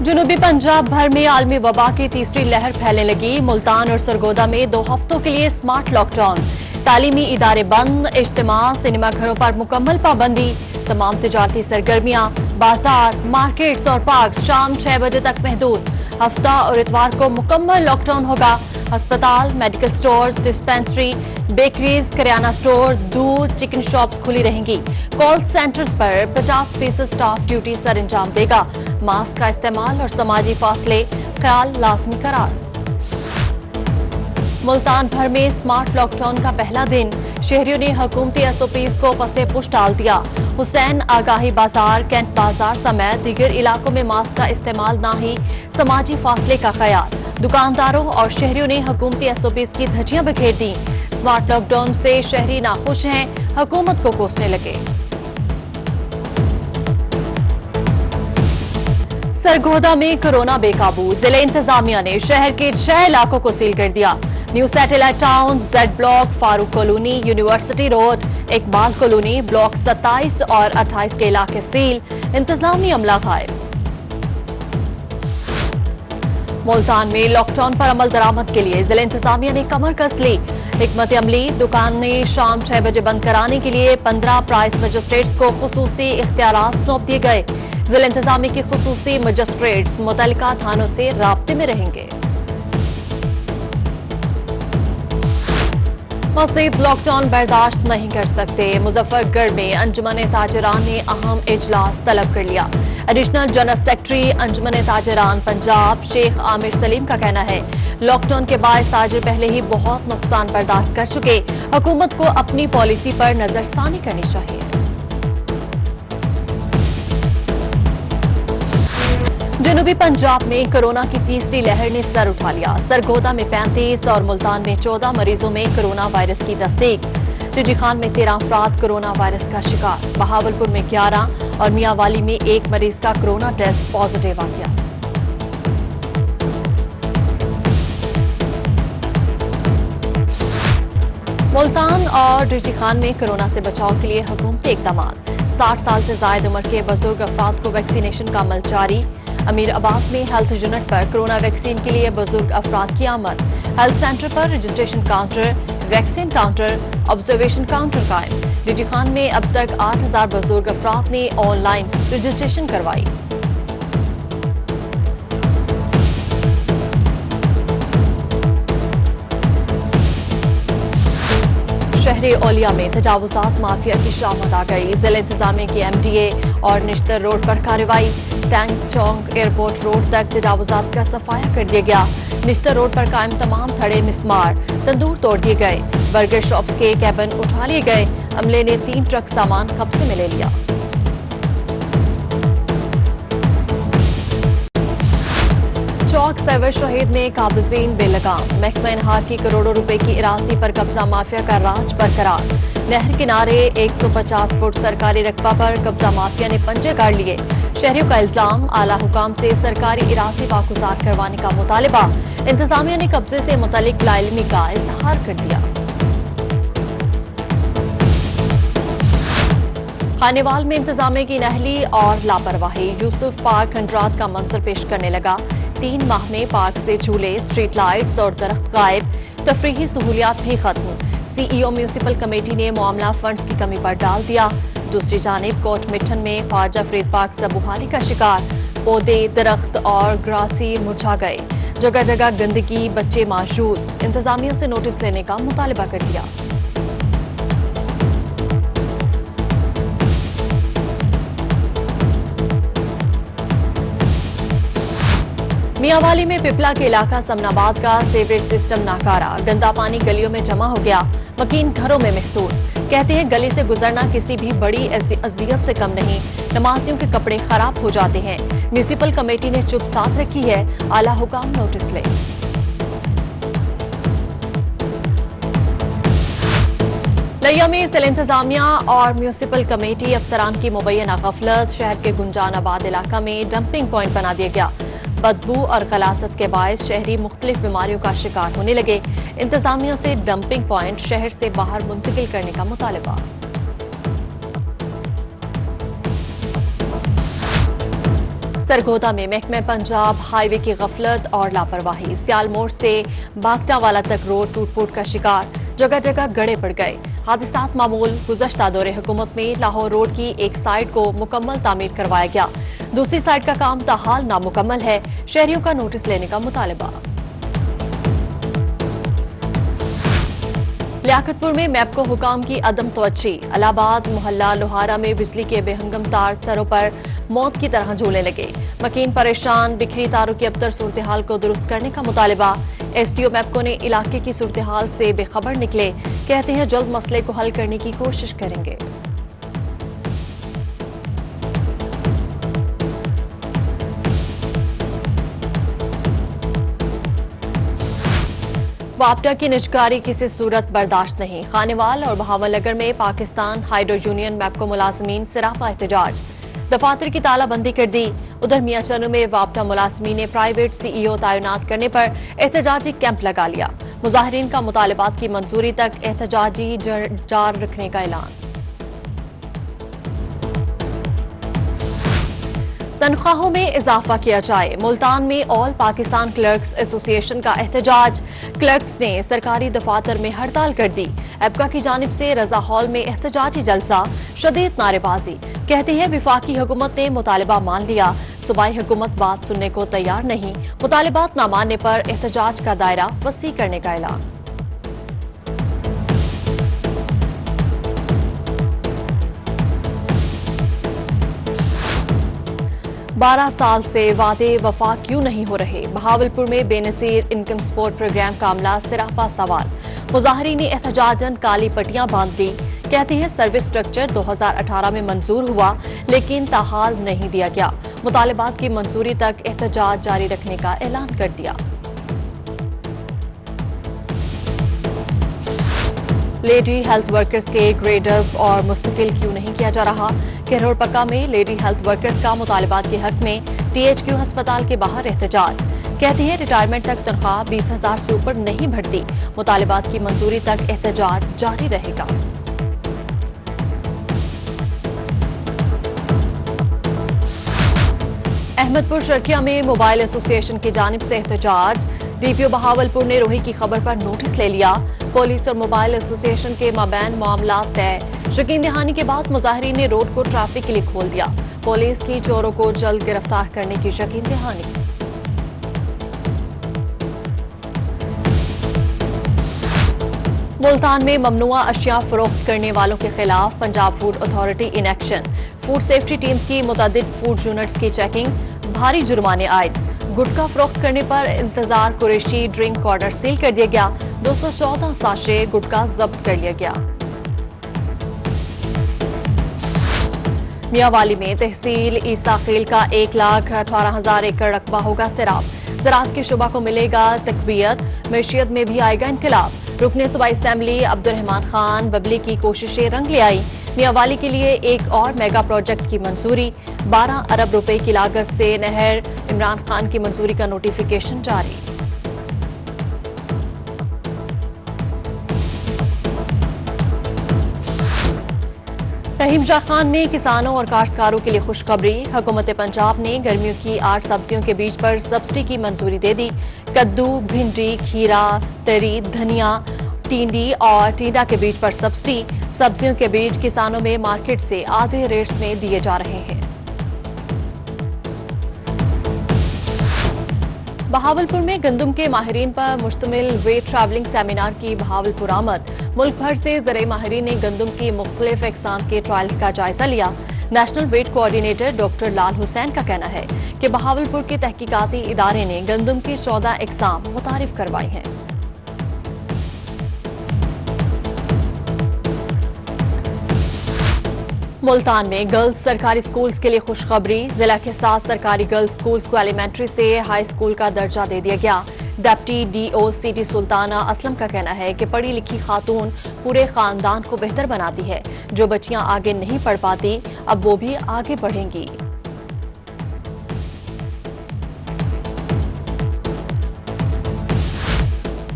जनूबी पंजाब भर में आलमी वबा की तीसरी लहर फैलने लगी। मुल्तान और सरगोदा में 2 हफ्तों के लिए स्मार्ट लॉकडाउन, तालीमी इदारे बंद, इज्तिमा सिनेमा घरों पर मुकम्मल पाबंदी, तमाम तिजारती सरगर्मियां, बाजार, मार्केट्स और पार्क शाम 6 बजे तक महदूद। हफ्ता और इतवार को मुकम्मल लॉकडाउन होगा। अस्पताल, medical stores, dispensary, bakeries, kirana store, दूध, चिकन शॉप्स खुली रहेंगी। कॉल सेंटर्स पर 50% स्टाफ ड्यूटी सर अंजाम देगा। मास्क का इस्तेमाल और समाजी फासले ख्याल लाजमी करार। मुल्तान भर में स्मार्ट लॉकडाउन का पहला दिन, शहरियों ने हुकूमती एसओपीज को पसे पुश डाल दिया। हुसैन आगाही बाजार, कैंट बाजार समेत दीगर इलाकों में मास्क का इस्तेमाल ना ही समाजी फासले का ख्याल। दुकानदारों और शहरियों ने हुकूमती एसओपीज की धज्जियां बिखेर दी। स्मार्ट लॉकडाउन से शहरी नाखुश हैं, हुकूमत को कोसने लगे। सरगोदा में कोरोना बेकाबू, जिले इंतजामिया ने शहर के 6 इलाकों को सील कर दिया। New satellite town, Z block, Farooq colony, university road, Iqbal colony, block 27 और 28 के इलाके सील, इंतजामी अमला गायब। मुल्तान में लॉकडाउन पर अमल दरामद के लिए जिला इंतजामिया ने कमर कस ली। हिकमत अमली, दुकानें शाम 6 बजे बंद कराने के लिए 15 प्राइस मजिस्ट्रेट्स को खुसूसी इख्तियारात सौंप दिए गए। जिला इंतजामिया के खुसूसी मजिस्ट्रेट्स मुतल्लिका थानों से राब्ते में रहेंगे। मज़ीद लॉकडाउन बर्दाश्त नहीं कर सकते, मुजफ्फरगढ़ में अंजुमन ताजरान ने अहम इजलास तलब कर लिया। एडिशनल जनरल सेक्रेटरी अंजुमन ताजरान पंजाब शेख आमिर सलीम का कहना है, लॉकडाउन के बाद ताजिर पहले ही बहुत नुकसान बर्दाश्त कर चुके, हुकूमत को अपनी पॉलिसी पर नजरसानी करनी चाहिए। जनूबी पंजाब में कोरोना की तीसरी लहर ने सर उठा लिया। सरगोदा में 35 और मुल्तान में 14 मरीजों में कोरोना वायरस की तस्दीक। टिड्डी खान में 13 अफराद कोरोना वायरस का शिकार। बहावलपुर में 11 और मियांवाली में 1 मरीज का कोरोना टेस्ट पॉजिटिव आ गया। मुल्तान और टिड्डी खान में कोरोना से बचाव के लिए हुकूमती इकदाम। 60 साल से ज्यादा उम्र के बुजुर्ग अफराद को वैक्सीनेशन का अमल जारी। अमीर आबाद में हेल्थ यूनिट पर कोरोना वैक्सीन के लिए बुजुर्ग अफराद की आमद। हेल्थ सेंटर पर registration counter, vaccine counter, observation counter कायम। टिड्डी खान में अब तक 8000 बुजुर्ग अफराद ने ऑनलाइन रजिस्ट्रेशन करवाई। शहरी ओलिया में तजावुजात माफिया की शामत आ गई। जिला इंतजामिया की एमडीए और निश्तर रोड पर कार्रवाई। टैंक चौक एयरपोर्ट रोड तक तजावुजात का सफाया कर दिया गया। निश्तर रोड पर कायम तमाम थड़े मिसमार, तंदूर तोड़ दिए गए। बर्गर शॉप्स के कैबिन उठा लिए गए। अमले ने 3 ट्रक सामान कब्जे में ले लिया। चौक सैवर शहीद में काबिजीन बेलगाम। महकमा इनहार की करोड़ों रुपए की इरादी पर कब्जा माफिया का राज बरकरार। नहर किनारे 150 फुट सरकारी रकबा पर कब्जा माफिया ने पंजे गाड़ लिए। शहरियों का इल्जाम, आला हुकाम से सरकारी इरादी वागुजार करवाने का मुतालिबा। इंतजामिया ने कब्जे से मुतल्लिक लाइलमी का इजहार कर दिया। खानेवाल में इंतजामिया की नहली और लापरवाही। यूसुफ पार्क खंडरात का मंजर पेश करने लगा। 3 माह में पार्क से झूले, स्ट्रीट लाइट्स और दरख्त गायब। तफरीही सहूलियात भी खत्म। सीईओ म्यूनिसिपल कमेटी ने मामला फंड्स की कमी पर डाल दिया। दूसरी जानिब कोट मिठन में ख्वाजा फरीद पार्क सबुहाली का शिकार। पौधे, दरख्त और ग्रासी मुरझा गए। जगह जगह गंदगी, बच्चे मायूस। इंतजामिया से नोटिस लेने का मुतालिबा कर दिया। मियांवाली में पिपला के इलाका समनाबाद का सीवरेज सिस्टम नाकारा। गंदा पानी गलियों में जमा हो गया। मकीन घरों में महसूस। कहते हैं गली से गुजरना किसी भी बड़ी अजियत से कम नहीं। नमाजियों के कपड़े खराब हो जाते हैं। म्यूनिसिपल कमेटी ने चुप साथ रखी है। आला हुकाम नोटिस ले। लिया में जिला इंतजामिया और म्यूनिसिपल कमेटी अफसरान की मुबैना गफलत। शहर के गुंजानाबाद इलाका में डंपिंग पॉइंट बना दिया गया। बदबू और खलासत के बायस शहरी मुख्तलिफ बीमारियों का शिकार होने लगे। इंतजामिया से डंपिंग पॉइंट शहर से बाहर मुंतकिल करने का मुतालिबा। सरगोदा में महकमे पंजाब हाईवे की गफलत और लापरवाही, सियाल मोड़ से बागटावाला तक रोड टूट-फूट का शिकार, जगह जगह गड़े पड़ गए। हादसात मामूल। गुज़श्ता दौरे हुकूमत में लाहौर रोड की एक साइड को मुकम्मल तामीर करवाया गया, दूसरी साइड का काम ताहाल नामुकम्मल है। शहरियों का नोटिस लेने का मुतालबा। लियाकतपुर में मैपको हुकाम की अदम तवज्जी, इलाहाबाद मोहल्ला लोहारा में बिजली के बेहंगम तार सरों पर मौत की तरह झूलने लगे। मकीन परेशान, बिखरी तारों की अबतर सूरत-ए-हाल को दुरुस्त करने का मुतालबा। एसडीओ मैपको ने इलाके की सूरत-ए-हाल से बेखबर निकले, कहते हैं जल्द मसले को हल करने की कोशिश करेंगे। वापडा की निजकारी किसी सूरत बर्दाश्त नहीं। खानेवाल और बहावलनगर में पाकिस्तान हाइड्रो यूनियन मैपको मुलाजमीन सिरापा एहतजाज, दफातर की तालाबंदी कर दी। उधर मियाँचन्नू में वापडा मुलाजमीन ने प्राइवेट सीईओ तैनात करने पर एहतजाजी कैंप लगा लिया। मुजाहिरीन का मुतालबात की मंजूरी तक एहतजाजी जारी रखने का ऐलान। तनख्वाहों में इजाफा किया जाए, मुल्तान में ऑल पाकिस्तान क्लर्क्स एसोसिएशन का एहतजाज। क्लर्क्स ने सरकारी दफातर में हड़ताल कर दी। एबका की जानिब से रजा हॉल में एहतजाजी जलसा, शदीद नारेबाजी। कहती है विफाकी हुकूमत ने मुतालबा मान लिया, सूबाई हुकूमत बात सुनने को तैयार नहीं। मुतालबात न मानने पर एहतजाज का दायरा वसी करने का ऐलान। 12 साल से वादे वफा क्यों नहीं हो रहे? बहावलपुर में बेनसीर इनकम सपोर्ट प्रोग्राम का अमला सिरापा सवाल। मुजाहिरीन ने एहतजाजन काली पट्टियां बांध ली। कहती है सर्विस स्ट्रक्चर 2018 में मंजूर हुआ, लेकिन ताहाल नहीं दिया गया। मुतालबात की मंजूरी तक एहतजाज जारी रखने का ऐलान कर दिया। लेडी हेल्थ वर्कर्स के ग्रेड अप और मुस्तकिल क्यों नहीं किया जा रहा? किरोड़ पक्का में लेडी हेल्थ वर्कर्स का मुतालबात के हक में टीएचक्यू अस्पताल के बाहर एहतजाज। कहती है रिटायरमेंट तक तनख्वाह 20,000 से ऊपर नहीं बढ़ती। मुतालबात की मंजूरी तक एहतजाज जारी रहेगा। अहमदपुर शर्किया में मोबाइल एसोसिएशन की जानिब से एहतजाज। डीपीओ बहावलपुर ने रोही की खबर पर नोटिस ले लिया। पुलिस और मोबाइल एसोसिएशन के माबैन मामला तय। यकीन दहानी के बाद मुजाहिरीन ने रोड को ट्रैफिक के लिए खोल दिया। पुलिस की चोरों को जल्द गिरफ्तार करने की यकीन दहानी। मुल्तान में ममनुआ अशिया फरोख्त करने वालों के खिलाफ Punjab food authority in action. Food safety teams की मुतअद्दिद फूड यूनिट्स की चेकिंग, भारी जुर्माने आयद। गुटखा फरोख्त करने पर इंतजार कुरैशी ड्रिंक कॉर्नर सील कर दिया गया। 214 साशे गुटखा जब्त कर लिया गया। मियांवाली में तहसील ईसाखील का 1,18,000 एकड़ रकबा होगा सैराब। ज़राअत के शुबा को मिलेगा तकवीयत, मैशियत में भी आएगा इनकलाब। रुकने सूबाई असेंबली अब्दुर्रहमान खान बबली की कोशिशें रंग ले आई। मियांवाली के लिए एक और मेगा प्रोजेक्ट की मंजूरी। 12 अरब रुपए की लागत से नहर, इमरान खान की मंजूरी का नोटिफिकेशन जारी। रहीम शाह खान में किसानों और काश्तकारों के लिए खुशखबरी। हुकूमत पंजाब ने गर्मियों की 8 सब्जियों के बीज पर सब्सिडी की मंजूरी दे दी। कद्दू, भिंडी, खीरा, तरी, धनिया, टिंडी और टिंडा के बीज पर सब्सिडी। सब्जियों के बीज किसानों में मार्केट से आधे रेट्स में दिए जा रहे हैं। बहावलपुर में गंदम के माहिरीन पर मुश्तमिल वेट ट्रैवलिंग सेमिनार की बहावलपुर आमद। मुल्क भर से ज़राई माहिरीन ने गंदम की मुख्तलिफ अक़साम के ट्रायल्स का जायजा लिया। नेशनल वेट कोऑर्डिनेटर डॉक्टर लाल हुसैन का कहना है कि बहावलपुर के तहकीकाती इदारे ने गंदम की 14 अक़साम मुतारिफ करवाई हैं। मुल्तान में गर्ल्स सरकारी स्कूल्स के लिए खुशखबरी। जिला के 7 सरकारी गर्ल्स स्कूल्स को एलिमेंट्री से हाई स्कूल का दर्जा दे दिया गया। Deputy DO city Sultana Aslam का कहना है कि पढ़ी लिखी खातून पूरे खानदान को बेहतर बनाती है। जो बच्चियां आगे नहीं पढ़ पाती, अब वो भी आगे बढ़ेंगी।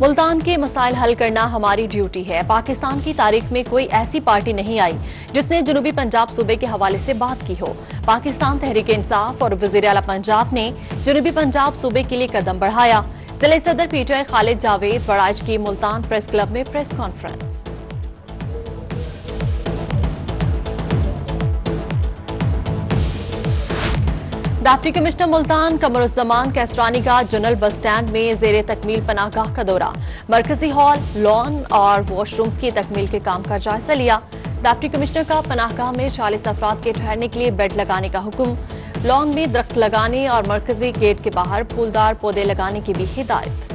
ملتان کے مسائل حل کرنا ہماری ڈیوٹی ہے۔ پاکستان کی تاریخ میں کوئی ایسی پارٹی نہیں آئی جس نے جنوبی پنجاب صوبے کے حوالے سے بات کی ہو۔ پاکستان تحریک انصاف اور وزیر اعلیٰ پنجاب نے جنوبی پنجاب صوبے کے لیے قدم بڑھایا۔ ضلع صدر پی ٹی آئی خالد جاوید بڑائچ کی ملتان پریس کلب میں press conference. Deputy commissioner Multan Qamar الزمان کیسرانی کا جنرل بس سٹینڈ میں زیر تکمیل پناہ گاہ کا دورہ، مرکزی ہال، لان اور واش رومز کی تکمیل کے کام کا جائزہ لیا۔ ڈپٹی کمشنر کا پناہ گاہ میں 40 افراد کے ٹھہرنے کے لیے بیڈ لگانے کا حکم، لان میں درخت لگانے اور مرکزی گیٹ کے باہر پھولدار پودے لگانے کی بھی ہدایت۔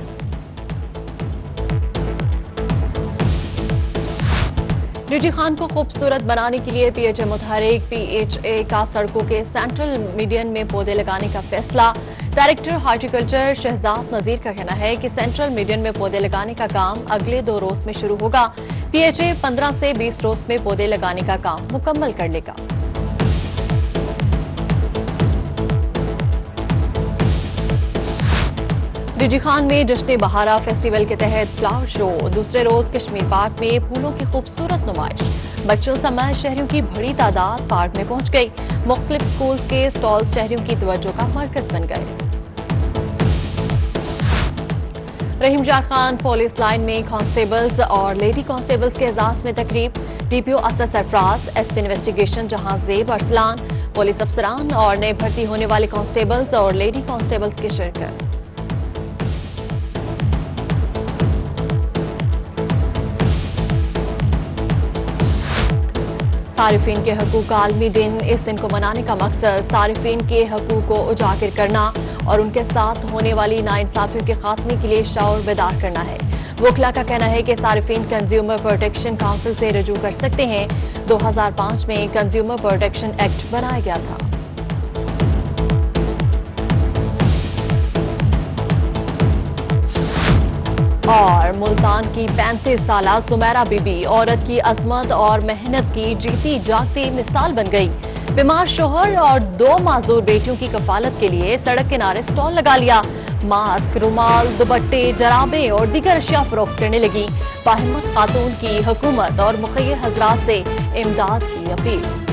ڈی جی خان کو خوبصورت بنانے کے لیے پی ایچ اے متحرک پی ایچ اے کا سڑکوں کے سینٹرل میڈین میں پودے لگانے کا فیصلہ۔ ڈائریکٹر ہارٹیکلچر شہزاد نذیر کا کہنا ہے کہ سینٹرل میڈین میں پودے لگانے کا کام اگلے 2 روز میں شروع ہوگا۔ پی ایچ اے 15 سے 20 روز میں پودے لگانے کا کام مکمل کر لے گا۔ ڈی جی خان میں جشن بہارا فیسٹیول کے تحت فلاور شو، دوسرے روز کشمیر پارک میں پھولوں کی خوبصورت نمائش، بچوں سمیت شہریوں کی بڑی تعداد پارک میں پہنچ گئی۔ مختلف سکولز کے سٹالز شہریوں کی توجہ کا مرکز بن گئے۔ رحیم جار خان پولیس لائن میں کانسٹیبلز اور لیڈی کانسٹیبلز کے اعزاز میں تقریب، ڈی پی او اسد سرفراز، ایس پی انویسٹیگیشن جہاں زیب ارسلان، پولیس افسران اور نئے بھرتی ہونے والے کانسٹیبلز اور لیڈی کانسٹیبلز کی شرکت۔ صارفین کے حقوق عالمی دن، اس دن کو منانے کا مقصد صارفین کے حقوق کو اجاگر کرنا اور ان کے ساتھ ہونے والی ناانصافیوں کے خاتمے کے لیے شعور بیدار کرنا ہے۔ وکلا کا کہنا ہے کہ صارفین کنزیومر پروٹیکشن کونسل سے رجوع کر سکتے ہیں۔ 2005 میں کنزیومر پروٹیکشن ایکٹ بنایا گیا تھا۔ اور ملتان کی 35 سالہ سمیرہ بی بی عورت کی عظمت اور محنت کی جیتی جاگتی مثال بن گئی۔ بیمار شوہر اور 2 معذور بیٹیوں کی کفالت کے لیے سڑک کنارے سٹال لگا لیا، ماسک، رومال، دوپٹے، جرابیں اور دیگر اشیاء فروخت کرنے لگی۔ باہمت خاتون کی حکومت اور مخیر حضرات سے امداد کی اپیل۔